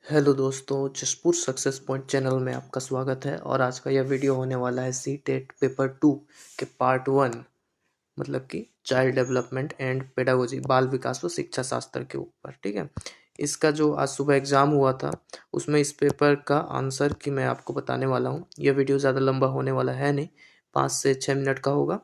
Hello दोस्तों, Jaspur success point channel में आपका स्वागत है। और आज का यह वीडियो होने वाला है सी टेट पेपर 2 के पार्ट 1 मतलब कि चाइल्ड डेवलपमेंट एंड पेडागोजी, बाल विकास व शिक्षा शास्त्र के ऊपर। ठीक है, इसका जो आज सुबह एग्जाम हुआ था उसमें इस पेपर का आंसर की मैं आपको बताने वाला हूँ। यह वीडियो ज़्यादा लंबा होने वाला है नहीं, 5 से 6 मिनट का होगा।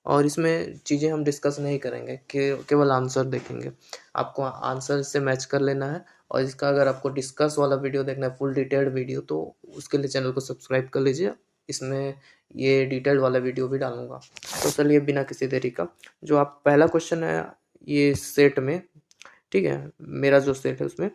और इसमें चीज़ें हम डिस्कस नहीं करेंगे, केवल आंसर देखेंगे। आपको आंसर से मैच कर लेना है। और इसका अगर आपको डिस्कस वाला वीडियो देखना है, फुल डिटेल्ड वीडियो, तो उसके लिए चैनल को सब्सक्राइब कर लीजिए। इसमें ये डिटेल्ड वाला वीडियो भी डालूंगा। तो चलिए बिना किसी देरी का, जो आप पहला क्वेश्चन है ये सेट में, ठीक है, मेरा जो सेट है उसमें,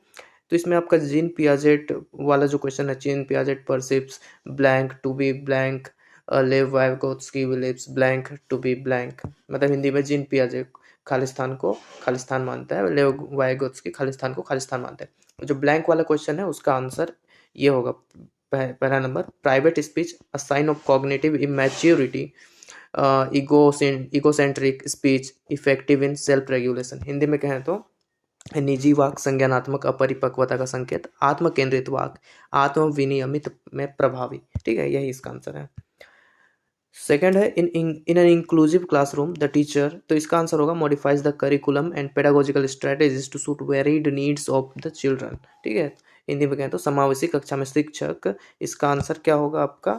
तो इसमें आपका जीन पियाजेट वाला जो क्वेश्चन है, Jean Piaget perceives blank to be blank, Lev Vygotsky believes blank to be blank. मतलब हिंदी में जीन पियाजेट खालिस्तान को खालिस्तान मानता है, लेव वाइगोत्स्की खालिस्तान को खालिस्तान मानते हैं। जो ब्लैंक वाला क्वेश्चन है उसका आंसर ये होगा, पहला number, private speech a sign of cognitive immaturity, egocentric speech effective in self regulation. Hindi में कहें तो निजी वाक संज्ञानात्मक अपरिपक्वता का संकेत, आत्म केंद्रित वाक आत्म विनियमित में प्रभावी। ठीक है, यही इसका आंसर है। सेकेंड है in in an inclusive classroom the teacher, तो इसका आंसर होगा modifies the curriculum and pedagogical strategies to suit varied needs of the children. ठीक है, हिंदी में कहें तो समावेशी कक्षा में शिक्षक। इसका आंसर क्या होगा आपका?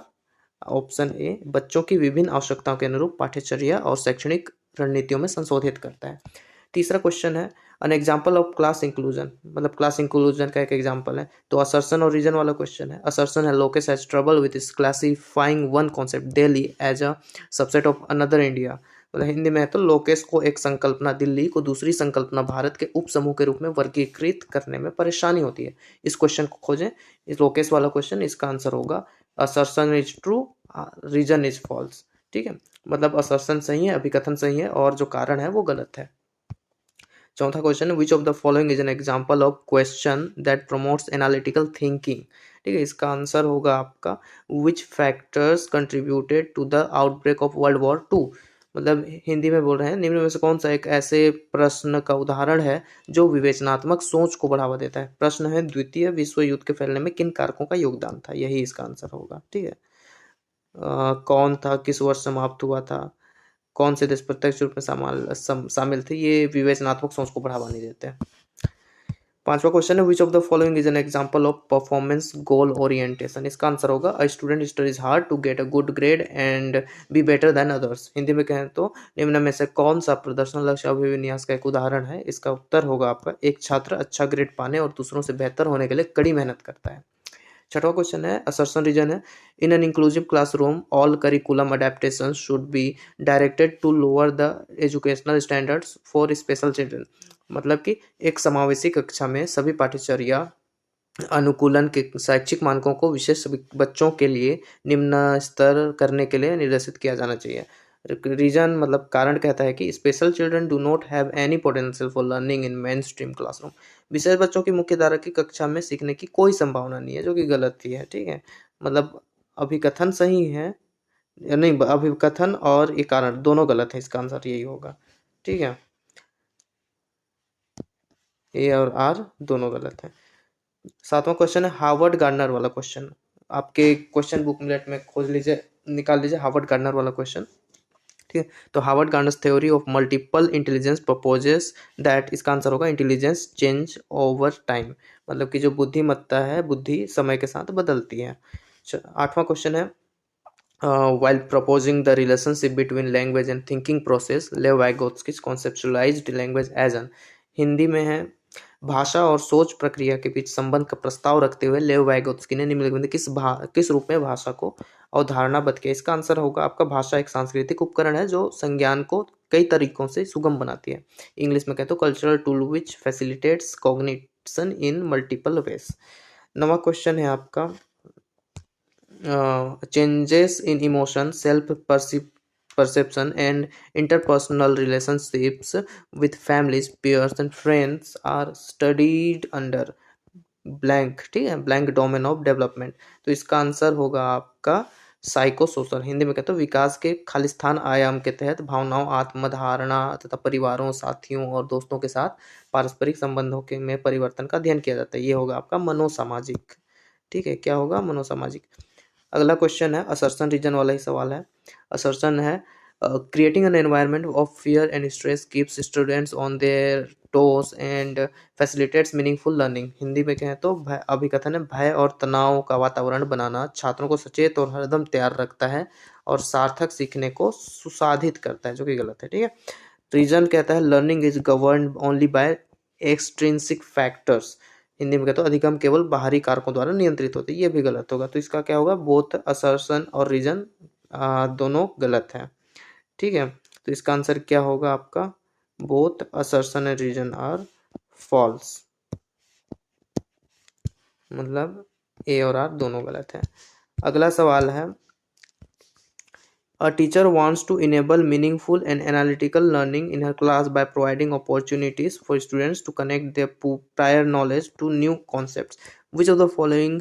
ऑप्शन ए, बच्चों की विभिन्न आवश्यकताओं के अनुरूप पाठ्यचर्या और शैक्षणिक रणनीतियों में संशोधित करता है। तीसरा क्वेश्चन है N example of class inclusion, मतलब क्लास इंक्लूजन का एक एग्जाम्पल है। तो असर्शन और रीजन वाला क्वेश्चन है। असर्शन है Lokesh has trouble with classifying one concept Delhi as a subset of another India. मतलब हिंदी में है तो लोकेस को एक संकल्पना दिल्ली को दूसरी संकल्पना भारत के उप समूह के रूप में वर्गीकृत करने में परेशानी होती है। इस क्वेश्चन को खोजें, इस लोकेस वाला क्वेश्चन, इसका आंसर होगा assertion is true, reason is false. ठीक है, मतलब असर्शन सही है, अभिकथन सही है, और जो कारण है वो गलत है। चौथा क्वेश्चन है which of the following is an example of question that promotes analytical thinking. ठीक है, इसका आंसर होगा आपका which factors contributed to the outbreak of world war 2। मतलब हिंदी में बोल रहे हैं निम्न में से कौन सा एक ऐसे प्रश्न का उदाहरण है जो विवेचनात्मक सोच को बढ़ावा देता है। प्रश्न है द्वितीय विश्व युद्ध के फैलने में किन कारकों का योगदान था, यही इसका आंसर होगा। ठीक है, कौन था, किस वर्ष समाप्त हुआ था, कौन से देश प्रत्यक्ष रूप में शामिल थे, ये विवेचनात्मक सोच को बढ़ावा नहीं देते हैं। पांचवा क्वेश्चन है which of the following is an example of performance goal orientation. इसका आंसर होगा a student studies hard to get a good grade and be better than others. Hindi में कहें तो निम्न में से कौन सा प्रदर्शन लक्ष्य अभिविन्यास का एक उदाहरण है। इसका उत्तर होगा आपका एक छात्र अच्छा ग्रेड पाने और दूसरों से बेहतर होने के लिए कड़ी मेहनत करता है। छठवा क्वेश्चन है असर्शन रीजन है in an inclusive classroom all curriculum adaptation should be directed to lower the educational standards for special children. मतलब कि एक समावेशी कक्षा में सभी पाठ्यचर्या अनुकूलन के शैक्षिक मानकों को विशेष बच्चों के लिए निम्न स्तर करने के लिए निर्देशित किया जाना चाहिए। रीजन मतलब कारण कहता है कि special children do not have any potential for learning in mainstream classroom. विशेष बच्चों की मुख्य धारा की कक्षा में सीखने की कोई संभावना नहीं है, जो कि गलत ही है। ठीक है, मतलब अभिकथन सही है या नहीं, अभिकथन और ये कारण दोनों गलत है, इसका आंसर यही होगा। ठीक है, ए और आर दोनों गलत है। सातवां क्वेश्चन है हार्वर्ड गार्डनर वाला क्वेश्चन। आपके क्वेश्चन बुकलेट में खोज लीजिए, निकाल लीजिए हार्वर्ड गार्डनर वाला क्वेश्चन। ठीक है, तो Harvard Gardner's theory of multiple intelligence proposes that, इसका आंसर होगा इंटेलिजेंस चेंज ओवर टाइम। मतलब कि जो बुद्धिमत्ता है, बुद्धि समय के साथ बदलती है। आठवां क्वेश्चन है while proposing the relationship between language and thinking process, लेव Vygotsky conceptualized language as an, Hindi में है भाषा और सोच प्रक्रिया के बीच संबंध का प्रस्ताव रखते हुए लेव वाइगोत्स्की ने निम्नलिखित में किस रूप में भाषा को अवधारणाबद्ध किया। इसका आंसर होगा आपका भाषा एक सांस्कृतिक उपकरण है जो संज्ञान को कई तरीकों से सुगम बनाती है। इंग्लिश में कहते हो cultural tool which facilitates cognition in multiple ways. नवा क्वेश्चन है आपका changes in emotion, perception and interpersonal relationships with families, peers and friends are studied under blank। ठीक है, blank domain of development। तो इसका आंसर होगा आपका साइको सोशल, हिंदी में कहते हैं विकास के खालिस्तान आयाम के तहत भावनाओं, आत्मधारणा तथा परिवारों, साथियों और दोस्तों के साथ पारस्परिक संबंधों के में परिवर्तन का अध्ययन किया जाता है। ये होगा आपका मनोसामाजिक। ठीक है, क्या होगा? मनोसामाजिक। अगला क्वेश्चन है असर्शन रीजन वाला ही सवाल है। असर्शन है creating an environment of fear and stress keeps students on their toes and facilitates meaningful learning. Hindi में कहें तो भय अभिकथन है भय और तनाव का वातावरण बनाना छात्रों को सचेत और हरदम तैयार रखता है और सार्थक सीखने को सुसाधित करता है, जो कि गलत है। ठीक है, रीजन कहता है learning is govern only by extrinsic factors. Hindi में कहते हो अधिगम केवल बाहरी कारकों द्वारा नियंत्रित होती है। ये भी गलत होगा, तो इसका क्या होगा? बोथ असर्शन और रीजन दोनों गलत है। ठीक है, तो इसका आंसर क्या होगा आपका? Both assertion and reason are false, मतलब ए और आर दोनों गलत है। अगला सवाल है A teacher wants to enable meaningful and analytical learning in her class by providing opportunities for students to connect their prior knowledge to new concepts. Which of the following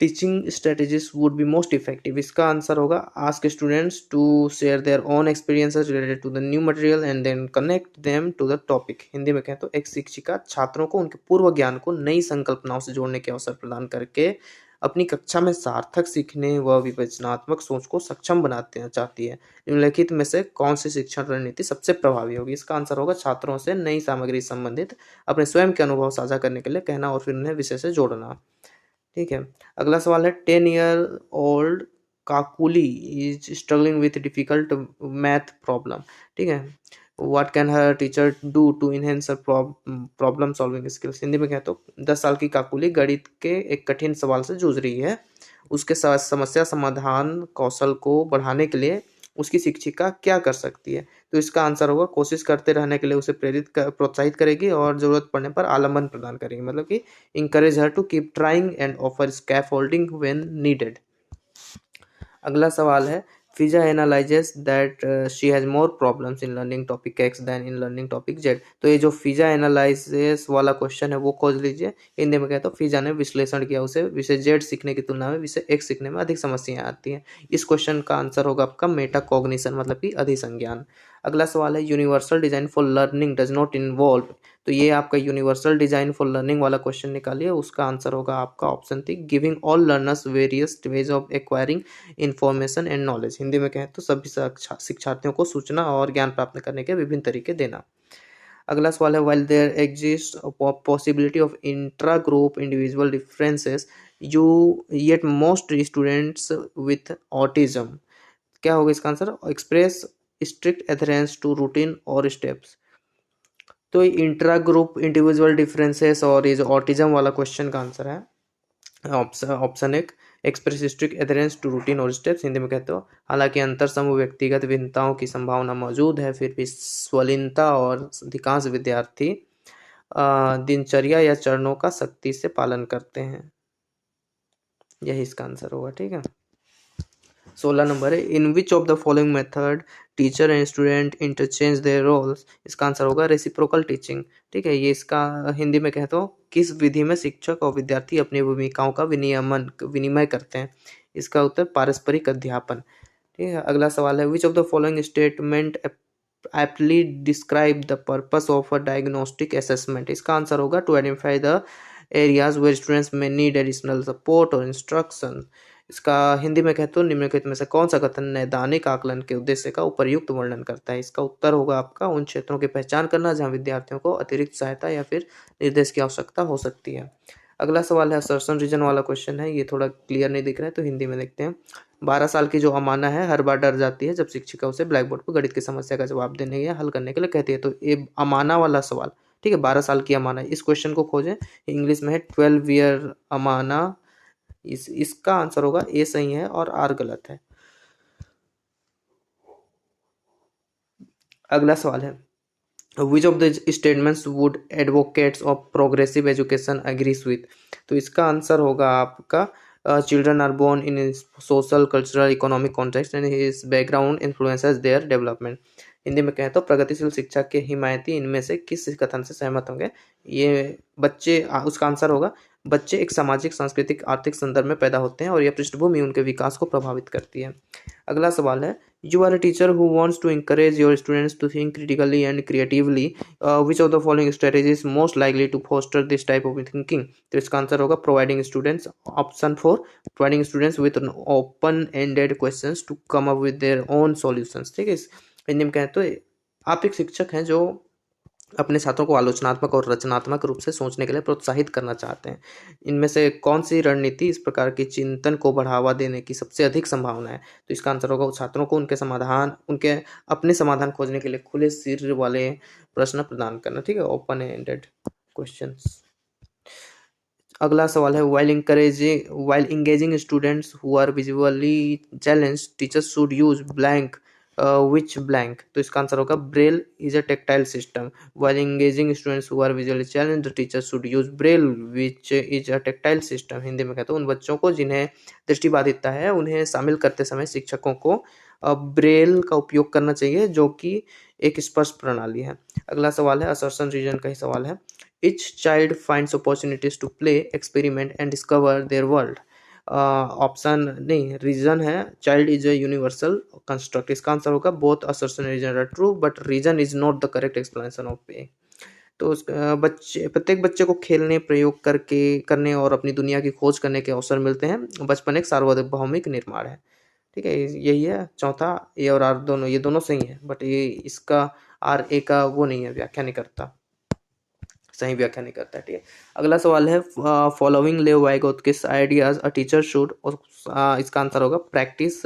teaching strategies would be most effective? इसका answer होगा ask students to share their own experiences related to the new material and then connect them to the topic. Hindi में कहें तो एक शिक्षिका छात्रों को उनके पूर्व ज्ञान को नई संकल्पनाओं से जोड़ने के अवसर प्रदान करके अपनी कक्षा में सार्थक सीखने व विवेचनात्मक सोच को सक्षम बनाते चाहती है। निम्नलिखित में से कौन सी शिक्षण रणनीति सबसे प्रभावी होगी? इसका आंसर होगा छात्रों से नई सामग्री संबंधित अपने स्वयं के अनुभव साझा करने के लिए कहना और फिर उन्हें विषय से जोड़ना। ठीक है, अगला सवाल है 10-year-old Kakuli is struggling with difficult math problem. ठीक है, what can her teacher do to enhance problem solving skills. Hindi में कहें तो 10 साल की काकुली गणित के एक कठिन सवाल से जूझ रही है। उसके समस्या समाधान कौशल को बढ़ाने के लिए उसकी शिक्षिका क्या कर सकती है? तो इसका आंसर होगा कोशिश करते रहने के लिए उसे प्रोत्साहित करेगी और जरूरत पड़ने पर आलम्बन प्रदान करेगी, मतलब कि encourage her to keep trying and offer scaffolding when needed. अगला सवाल है Fiza analyses that she has more problems in learning topic X than in learning topic Z. तो ये जो फिजा एनालाइजेस वाला क्वेश्चन है वो खोज लीजिए। हिंदी में कहते हो फिजा ने विश्लेषण किया उसे विषय जेड सीखने की तुलना में विषय एक्स सीखने में अधिक समस्याएं आती हैं। इस क्वेश्चन का आंसर होगा आपका मेटा कॉग्निशन, मतलब कि अधिसंज्ञान। अगला सवाल है universal design for learning does not involve. तो ये आपका यूनिवर्सल डिजाइन फॉर लर्निंग वाला क्वेश्चन निकालिए, उसका आंसर होगा आपका ऑप्शन थी giving all learners various ways of acquiring information and knowledge. Hindi में कहें तो सभी शिक्षार्थियों को सूचना और ज्ञान प्राप्त करने के विभिन्न तरीके देना। अगला सवाल है while there exists a possibility of intra group individual differences you yet most students with autism। क्या होगा इसका answer? Express strict adherence to routine और स्टेप्स। तो इंट्रा ग्रुप इंडिविजुअल डिफरेंसेस और ये जो ऑटिज्म वाला क्वेश्चन का आंसर है ऑप्शन एक express strict adherence to routine और स्टेप्स। हिंदी में कहते हो हालांकि अंतर समूह व्यक्तिगत भिन्नताओं की संभावना मौजूद है फिर भी स्वलीनता और अधिकांश विद्यार्थी दिनचर्या या चरणों का सख्ती से पालन करते हैं। यही इसका आंसर होगा। ठीक है, 16 नंबर है in which of the following method teacher and student interchange their roles. इसका आंसर होगा रेसिप्रोकल टीचिंग। ठीक है, ये इसका हिंदी में कहते हो किस विधि में शिक्षक और विद्यार्थी अपनी भूमिकाओं का विनिमय करते हैं। इसका उत्तर पारस्परिक अध्यापन। ठीक है, अगला सवाल है which of the following statement aptly describe the purpose of a diagnostic assessment. इसका आंसर होगा to identify the areas where students में नीड एडिशनल सपोर्ट और इंस्ट्रक्शन। इसका हिंदी में कहते हो निम्नलिखित में से कौन सा कथन नैदानिक आकलन के उद्देश्य का उपयुक्त वर्णन करता है? इसका उत्तर होगा आपका उन क्षेत्रों की पहचान करना जहां विद्यार्थियों को अतिरिक्त सहायता या फिर निर्देश की आवश्यकता हो सकती है। अगला सवाल है असर्शन रीजन वाला क्वेश्चन है, ये थोड़ा क्लियर नहीं दिख रहा है तो हिंदी में देखते हैं। 12 साल की जो अमाना है हर बार डर जाती है जब शिक्षिका उसे ब्लैक बोर्ड पर गणित की समस्या का जवाब देने या हल करने के लिए कहती है। तो ये अमाना वाला सवाल, ठीक है, 12 साल की अमाना, इस क्वेश्चन को खोजें। इंग्लिश में है 12 ईयर अमाना। इसका आंसर होगा ए सही है और आर गलत है। अगला सवाल है which of the statements would advocates of progressive education agrees with. तो इसका आंसर होगा आपका children are born in social cultural economic context and his background influences their development. Hindi में कहें तो प्रगतिशील शिक्षा के हिमायती इनमें से किस कथन से सहमत होंगे? ये बच्चे उसका आंसर होगा बच्चे एक सामाजिक, सांस्कृतिक, आर्थिक संदर्भ में पैदा होते हैं और यह पृष्ठभूमि उनके विकास को प्रभावित करती है। अगला सवाल है, you are a teacher who wants to encourage your students to think critically and creatively. Which of the following strategies is most likely to foster this type of thinking? तो इसका आंसर होगा providing students, option 4, providing students with an open-ended questions to come up with their own solutions. ठीक है, इस हिंदी में कहें तो आप एक शिक्षक हैं जो अपने छात्रों को आलोचनात्मक और रचनात्मक रूप से सोचने के लिए प्रोत्साहित करना चाहते हैं। इनमें से कौन सी रणनीति इस प्रकार के चिंतन को बढ़ावा देने की सबसे अधिक संभावना है? तो इसका आंसर होगा छात्रों को उनके अपने समाधान खोजने के लिए खुले सिर वाले प्रश्न प्रदान करना। ठीक है, ओपन एंडेड क्वेश्चंस। अगला सवाल है, while engaging students who are visually challenged, teachers should use blank. Which blank? तो इसका आंसर होगा Braille is a tactile system. while engaging students who are visually challenged, the teachers should use braille which is a tactile system. Hindi में कहते हैं उन बच्चों को जिन्हें दृष्टिबाधितता है उन्हें शामिल करते समय शिक्षकों को ब्रेल का उपयोग करना चाहिए जो कि एक स्पर्श प्रणाली है। अगला सवाल है, असर्शन रीजन का ही सवाल है। Each child finds opportunities to play, experiment and discover their world. Option नहीं, रीजन है child is a universal construct. इसका आंसर होगा both assertion and reason are true but reason is not the correct explanation of पे। तो प्रत्येक बच्चे को खेलने, प्रयोग करने और अपनी दुनिया की खोज करने के अवसर मिलते हैं। बचपन एक सार्वभौमिक निर्माण है। ठीक है, यही है चौथा। ए और आर दोनों, ये दोनों सही है बट ये इसका आर ए का वो नहीं है, व्याख्या नहीं करता, सही व्याख्या नहीं करता है। ठीक है, अगला सवाल है, फॉलोइंग लेव वाइगोत्स्किस आइडियाज अ टीचर शुड, और इसका आंसर होगा practice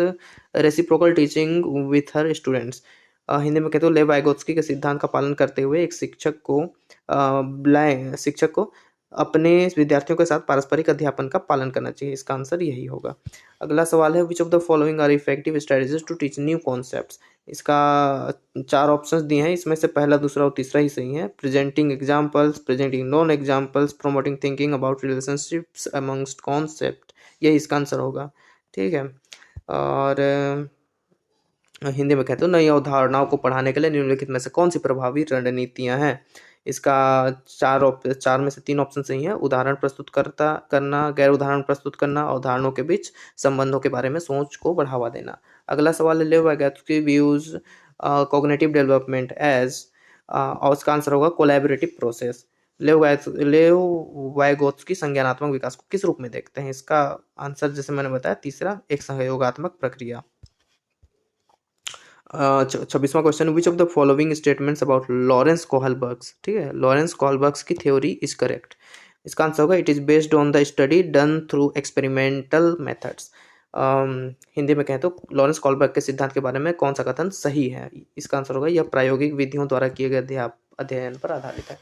reciprocal teaching with her students. Hindi में कहते हो लेव वाइगोत्स्की के सिद्धांत का पालन करते हुए एक शिक्षक को अपने विद्यार्थियों के साथ पारस्परिक अध्यापन का पालन करना चाहिए। इसका आंसर यही होगा। अगला सवाल है, which of the following are effective strategies to teach new concepts. इसका 4 ऑप्शंस दिए हैं, इसमें से पहला, दूसरा और तीसरा ही सही है। Presenting examples, presenting non examples, promoting thinking about relationships amongst concept, यही इसका आंसर होगा। ठीक है, और हिंदी में कहते हो नई अवधारणाओं को पढ़ाने के लिए निम्नलिखित में से कौन सी प्रभावी रणनीतियां हैं? इसका 4 में से 3 ऑप्शन सही है। उदाहरण प्रस्तुत करना, गैर उदाहरण प्रस्तुत करना, अवधारणाओं के बीच संबंधों के बारे में सोच को बढ़ावा देना। अगला सवाल है, Lev Vygotsky views cognitive development as, और उसका आंसर होगा कोलैबोरेटिव प्रोसेस। लेव वाइगोत्स्की संज्ञानात्मक विकास को किस रूप में देखते हैं? इसका आंसर जैसे मैंने बताया तीसरा, एक सहयोगात्मक प्रक्रिया। 26वां question, which of the following statements about Lawrence Kohlberg's, ठीक है, लॉरेंस कोहलबर्ग्स की थ्योरी इज करेक्ट। इसका आंसर होगा it is based on the study done through experimental methods. Hindi में कहें तो लॉरेंस कोहलबर्ग के सिद्धांत के बारे में कौन सा कथन सही है? इसका आंसर होगा यह प्रायोगिक विधियों द्वारा किए गए अध्ययन पर आधारित है।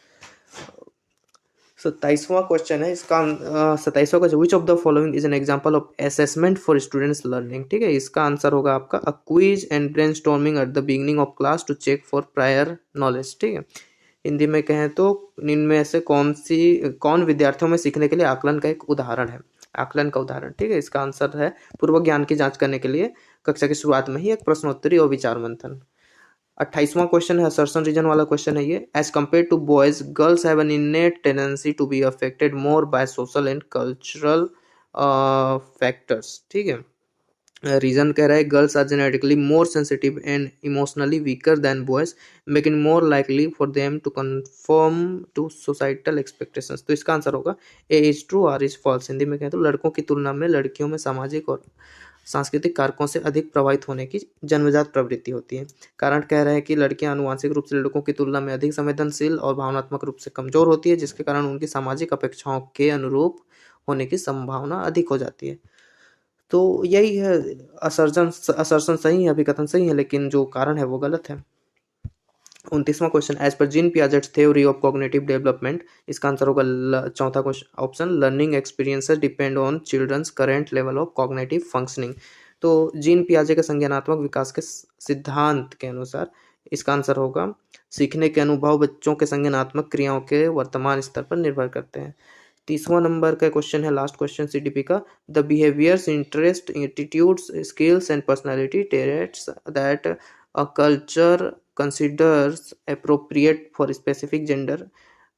27वां क्वेश्चन है, इसका 27वां question, which of the following is an example of assessment for students learning. ठीक है, इसका आंसर होगा आपका a quiz and brainstorming at the beginning of class to check for prior knowledge. ठीक है, हिंदी में कहें तो इनमें से कौन विद्यार्थियों में सीखने के लिए आकलन का एक उदाहरण है? आकलन का उदाहरण। ठीक है, इसका आंसर है पूर्व ज्ञान की जांच करने के लिए कक्षा की शुरुआत में ही एक प्रश्नोत्तरी और विचार मंथन। 28वां क्वेश्चन है, असर्शन रीजन वाला क्वेश्चन है ये। As compare to boys, girls have an innate tendency to be affected more by social and cultural factors. ठीक है, रीजन कह रहा है girls are genetically more sensitive and emotionally weaker than boys, making more likely for them to conform to societal expectations. तो इसका answer होगा A is true, R is false. Hindi में कहें तो लड़कों की तुलना में लड़कियों में सामाजिक और सांस्कृतिक कारकों से अधिक प्रभावित होने की जन्मजात प्रवृत्ति होती है। कारण कह रहे हैं कि लड़कियां आनुवांशिक रूप से लड़कों की तुलना में अधिक संवेदनशील और भावनात्मक रूप से कमजोर होती है, जिसके कारण उनकी सामाजिक अपेक्षाओं के अनुरूप होने की संभावना अधिक हो जाती है। तो यही है, असर्शन सही है, अभिकथन सही है, लेकिन जो कारण है वो गलत है। 29वां क्वेश्चन, एज पर Jean Piaget theory of cognitive development, इसका आंसर होगा चौथा question option, learning experiences depend on children's current level of cognitive functioning. तो जीन पियाजे के संज्ञानात्मक विकास के सिद्धांत के अनुसार इसका आंसर होगा सीखने के अनुभव बच्चों के संज्ञानात्मक क्रियाओं के वर्तमान स्तर पर निर्भर करते हैं। 30वां नंबर का क्वेश्चन है, लास्ट क्वेश्चन सीडीपी का, the behaviours, interest, attitudes, skills and personality traits that a culture considers appropriate for specific gender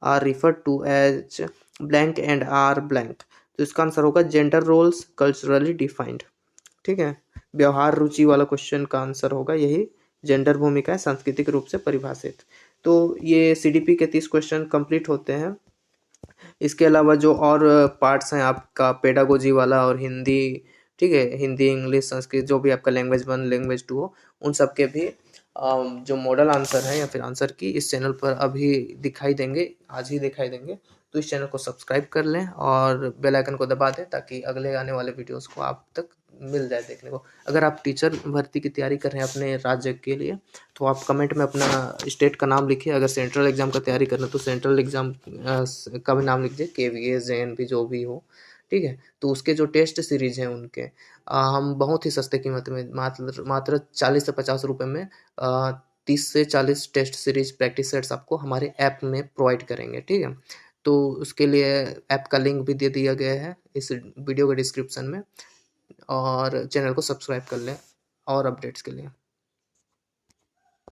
are referred to as blank and are blank। तो इसका आंसर होगा जेंडर रोल्स कल्चरली डिफाइंड। ठीक है, व्यवहार रुचि वाला question का answer होगा यही, जेंडर भूमिका है सांस्कृतिक रूप से परिभाषित। तो ये सीडीपी के 30 क्वेश्चन कंप्लीट होते हैं। इसके अलावा जो और पार्ट्स हैं आपका पेडागोजी वाला और हिंदी, ठीक है, हिंदी इंग्लिश संस्कृत जो भी आपका लैंग्वेज 1 लैंग्वेज 2 हो, उन सब के भी जो मॉडल आंसर है या फिर आंसर की इस चैनल पर अभी दिखाई देंगे, आज ही दिखाई देंगे। तो इस चैनल को सब्सक्राइब कर लें और बेल आइकन को दबा दें ताकि अगले आने वाले वीडियोस को आप तक मिल जाए देखने को। अगर आप टीचर भर्ती की तैयारी कर रहे हैं अपने राज्य के लिए तो आप कमेंट में अपना स्टेट का नाम लिखिए। अगर सेंट्रल एग्जाम का तैयारी कर रहे हैं तो सेंट्रल एग्जाम का भी नाम लिखिए, KVS JNP जो भी हो, ठीक है। तो उसके जो टेस्ट सीरीज हैं उनके हम बहुत ही सस्ते कीमत में मात्र 40 से 50 रुपये में 30 से 40 टेस्ट सीरीज प्रैक्टिस सेट्स आपको हमारे ऐप में प्रोवाइड करेंगे, ठीक है। तो उसके लिए ऐप का लिंक भी दे दिया गया है इस वीडियो के डिस्क्रिप्शन में, और चैनल को सब्सक्राइब कर लें और अपडेट्स के लिए।